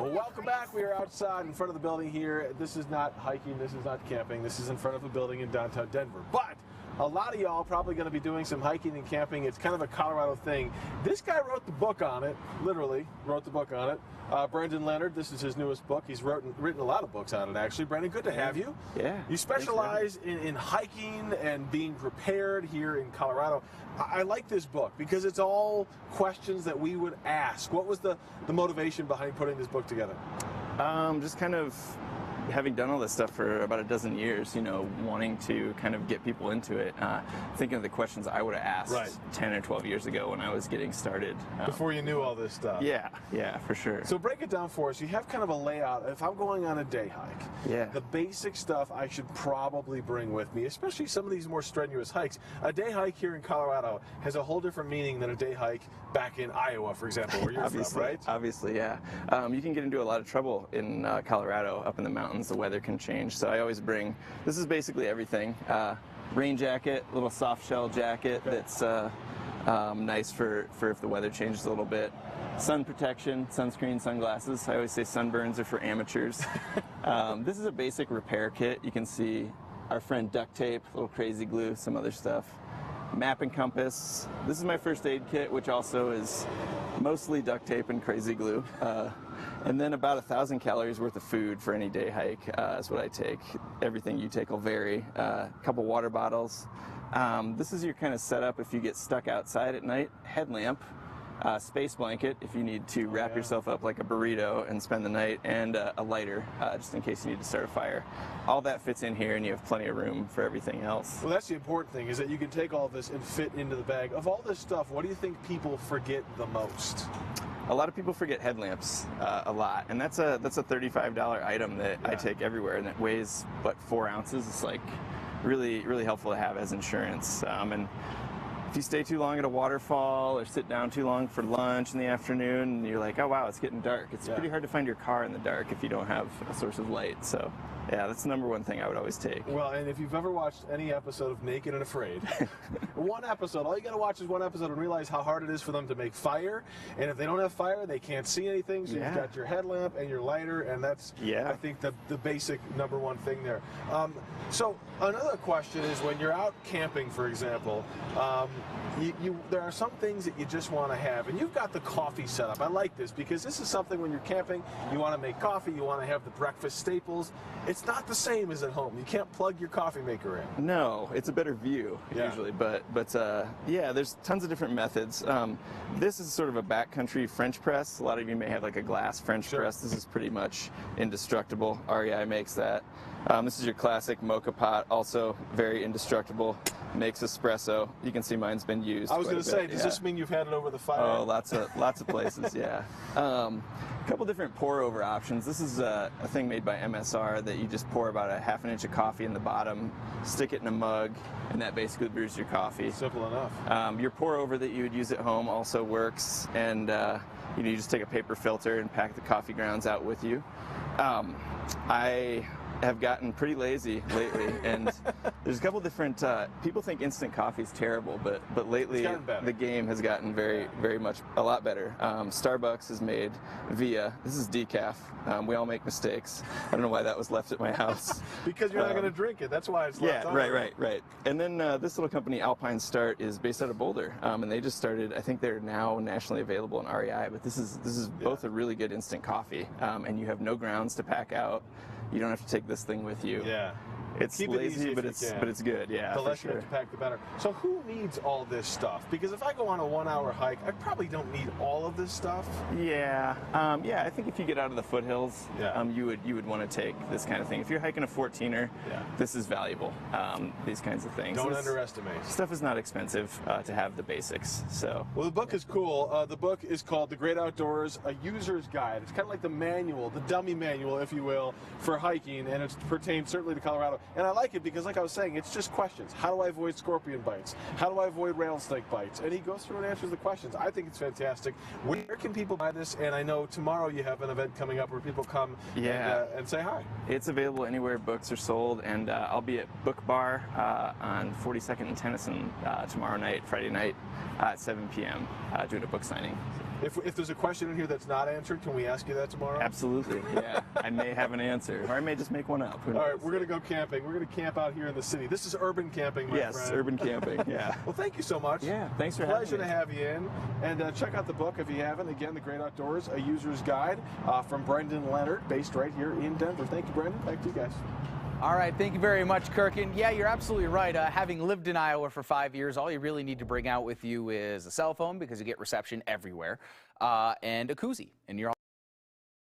Well, welcome back. We are outside in front of the building here. This is not hiking, this is not camping, this is in front of a building in downtown Denver. But a lot of y'all probably going to be doing some hiking and camping. It's kind of a Colorado thing. This guy wrote the book on it, literally wrote the book on it. Brendan Leonard, this is his newest book. He's written a lot of books on it, actually. Brendan, good to have you. Yeah. You specialize in hiking and being prepared here in Colorado. I like this book because it's all questions that we would ask. What was the motivation behind putting this book together? Just kind of having done all this stuff for about a dozen years, wanting to kind of get people into it, thinking of the questions I would have asked 10 or 12 years ago when I was getting started. Before you knew all this stuff. Yeah, for sure. So break it down for us. You have kind of a layout. If I'm going on a day hike, the basic stuff I should probably bring with me, especially some of these more strenuous hikes. A day hike here in Colorado has a whole different meaning than a day hike back in Iowa, for example, where you're from, right? Obviously, yeah. You can get into a lot of trouble in Colorado, up in the mountains. The weather can change, so I always bring, this is basically everything. Rain jacket, little soft shell jacket that's nice for if the weather changes a little bit. Sun protection, sunscreen, sunglasses. I always say sunburns are for amateurs. This is a basic repair kit. You can see our friend duct tape, little crazy glue, some other stuff. Map and compass. This is my first aid kit, which also is mostly duct tape and crazy glue. And then about 1,000 calories worth of food for any day hike is what I take. Everything you take will vary. A couple water bottles. This is your kind of setup if you get stuck outside at night. Headlamp, space blanket if you need to wrap yourself up like a burrito and spend the night, and a lighter just in case you need to start a fire. All that fits in here and you have plenty of room for everything else. Well, that's the important thing, is that you can take all this and fit into the bag. Of all this stuff, what do you think people forget the most? A lot of people forget headlamps a lot, and that's a $35 item that I take everywhere, and it weighs, 4 ounces. It's like really, really helpful to have as insurance. And if you stay too long at a waterfall or sit down too long for lunch in the afternoon and you're like, oh wow, it's getting dark, it's pretty hard to find your car in the dark if you don't have a source of light. So yeah, that's the number one thing I would always take. Well, and if you've ever watched any episode of Naked and Afraid, one episode, all you got to watch is one episode and realize how hard it is for them to make fire. And if they don't have fire, they can't see anything. So you've got your headlamp and your lighter, and that's, I think, the basic number one thing there. So another question is, when you're out camping, for example, there are some things that you just want to have, and you've got the coffee setup. I like this because this is something when you're camping, you want to make coffee, you want to have the breakfast staples. It's not the same as at home. You can't plug your coffee maker in. No, it's a better view usually, but there's tons of different methods. This is sort of a backcountry French press. A lot of you may have like a glass French press. This is pretty much indestructible. REI makes that. This is your classic mocha pot, also very indestructible. Makes espresso. You can see mine's been used. I was going to say, does this mean you've had it over the fire? Oh, lots of places, yeah. A couple different pour-over options. This is a thing made by MSR that you just pour about a half an inch of coffee in the bottom, stick it in a mug, and that basically brews your coffee. Simple enough. Your pour-over that you would use at home also works, and you just take a paper filter and pack the coffee grounds out with you. I have gotten pretty lazy lately, and there's a couple different, people think instant coffee is terrible, but lately the game has gotten very, very much a lot better. Starbucks has made Via. This is decaf. We all make mistakes. I don't know why that was left at my house. Because you're not going to drink it. That's why it's left on. Right. And then this little company, Alpine Start, is based out of Boulder, and they just started. I think they're now nationally available in REI. But this is both a really good instant coffee, and you have no grounds to pack out. You don't have to take this thing with you. Yeah. It's lazy, but it's good. Yeah. The less you have to pack, the better. So who needs all this stuff? Because if I go on a 1-hour hike, I probably don't need all of this stuff. Yeah. I think if you get out of the foothills, you would want to take this kind of thing. If you're hiking a 14er, this is valuable. These kinds of things. Don't underestimate. Stuff is not expensive to have the basics. So. Well, the book is cool. The book is called The Great Outdoors: A User's Guide. It's kind of like the manual, the dummy manual, if you will, for hiking, and it pertains certainly to Colorado. And I like it because, like I was saying, it's just questions. How do I avoid scorpion bites? How do I avoid rattlesnake bites? And he goes through and answers the questions. I think it's fantastic. Where can people buy this? And I know tomorrow you have an event coming up where people come and say hi. It's available anywhere books are sold, and I'll be at Book Bar on 42nd and Tennyson tomorrow night, Friday night, at 7 p.m. Doing a book signing. If there's a question in here that's not answered, can we ask you that tomorrow? Absolutely, yeah. I may have an answer, or I may just make one up. All right, we're going to go camping. We're going to camp out here in the city. This is urban camping, my friend. Yes, urban camping, yeah. Well, thank you so much. Yeah, thanks for having me. Pleasure to have you in. And check out the book if you haven't. Again, The Great Outdoors, A User's Guide from Brendan Leonard, based right here in Denver. Thank you, Brendan. Back to you guys. All right, thank you very much, Kirk. And yeah, you're absolutely right. Having lived in Iowa for 5 years, all you really need to bring out with you is a cell phone because you get reception everywhere, and a koozie, and you're all